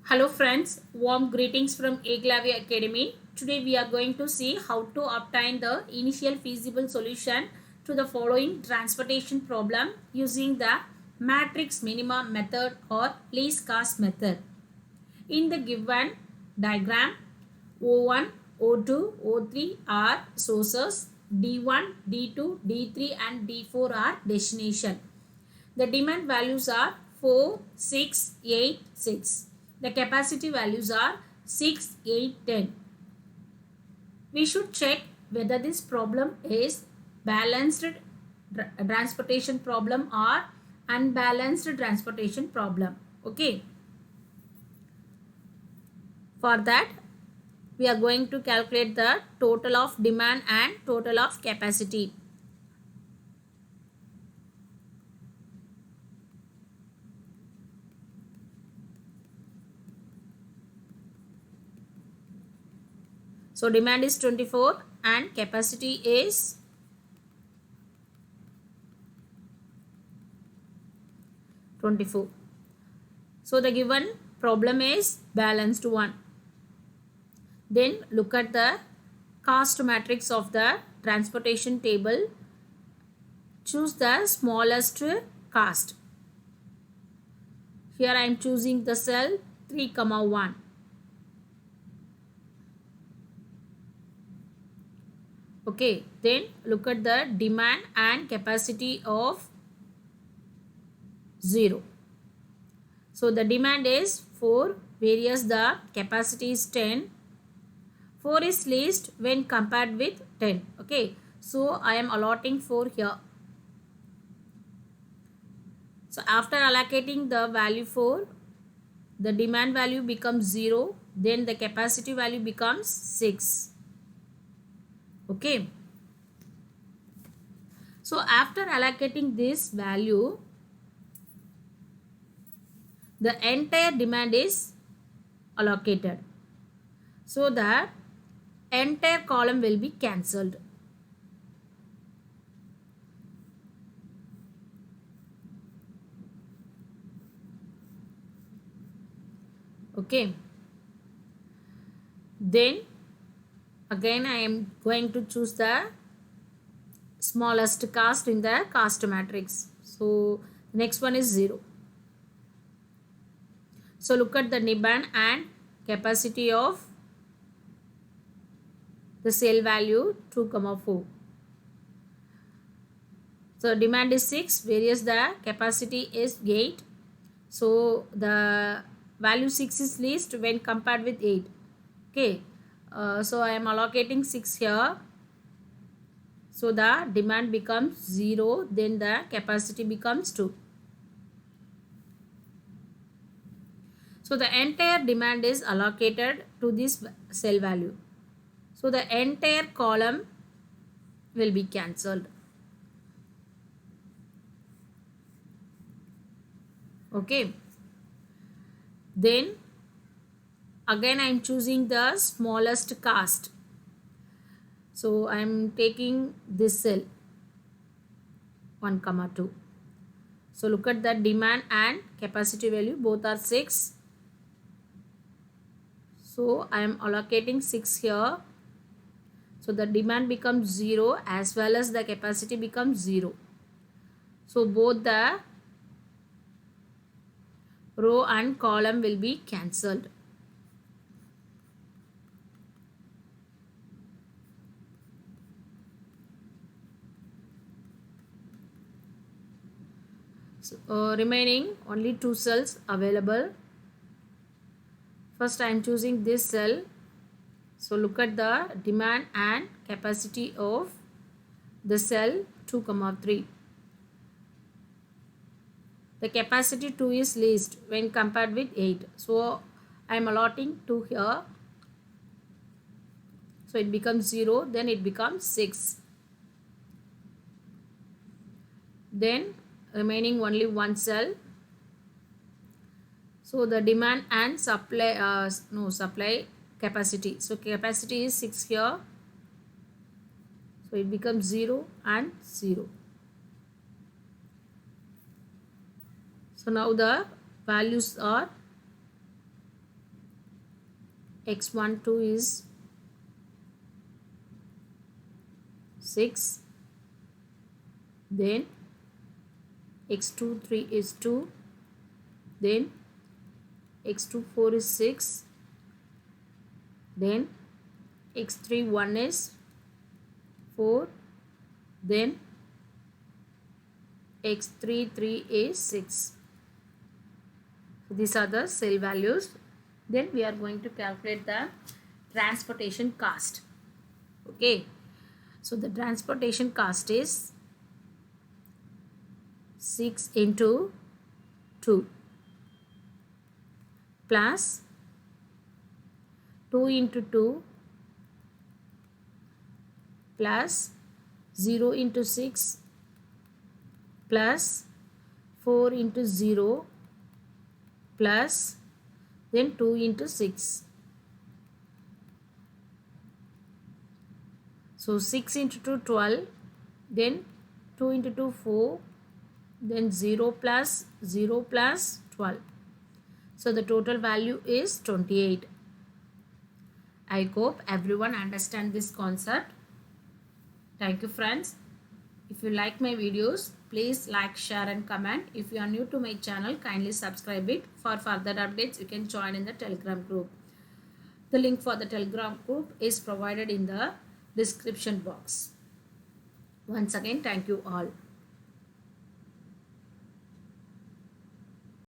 Hello friends, warm greetings from Eglavi Academy. Today we are going to see how to obtain the initial feasible solution to the following transportation problem using the matrix minima method or least cost method. In the given diagram, O1, O2, O3 are sources, D1, D2, D3 and D4 are destination. The demand values are 4, 6, 8, 6. The capacity values are 6, 8, 10. We should check whether this problem is balanced transportation problem or unbalanced transportation problem. Okay. For that, we are going to calculate the total of demand and total of capacity. So demand is 24 and capacity is 24. So the given problem is balanced one. Then look at the cost matrix of the transportation table. Choose the smallest cost. Here I am choosing the cell 3, 1. Okay, then look at the demand and capacity of 0. So the demand is 4, whereas the capacity is 10. 4 is least when compared with 10. Okay, so I am allotting 4 here. So after allocating the value 4, the demand value becomes 0, then the capacity value becomes 6. Okay. So after allocating this value, the entire demand is allocated. So the entire column will be cancelled. Okay. Then again I am going to choose the smallest cost in the cost matrix. So next one is 0. So look at the demand and capacity of the cell value 2, 4. So demand is 6, whereas the capacity is 8. So the value 6 is least when compared with 8. Okay. So I am allocating 6 here. So the demand becomes 0, then the capacity becomes 2. So the entire demand is allocated to this cell value. So the entire column will be cancelled. Okay. Then again I am choosing the smallest cost. So I am taking this cell 1, 2. So look at the demand and capacity value, both are 6. So I am allocating 6 here. So the demand becomes 0 as well as the capacity becomes 0. So both the row and column will be cancelled. So, remaining only 2 cells available. First I am choosing this cell. So look at the demand and capacity of the cell 2, 3. The capacity 2 is least when compared with 8. So I am allotting 2 here. So it becomes 0, then it becomes 6. Then remaining only 1 cell. So the demand and supply capacity. So capacity is 6 here. So it becomes 0 and 0. So now the values are x12 is 6, then x23 is 2, then x24 is 6, then x31 is 4, then x33 is 6. So these are the cell values. Then we are going to calculate the transportation cost. Okay, so the transportation cost is 6 into 2 plus 2 into 2 plus 0 into 6 plus 4 into 0 plus then 2 into 6. So 6 into 2 12, then 2 into 2 4, then 0 plus 12. So the total value is 28. I hope everyone understand this concept. Thank you friends. If you like my videos, please like, share and comment. If you are new to my channel, kindly subscribe it. For further updates, you can join in the Telegram group. The link for the Telegram group is provided in the description box. Once again, thank you all.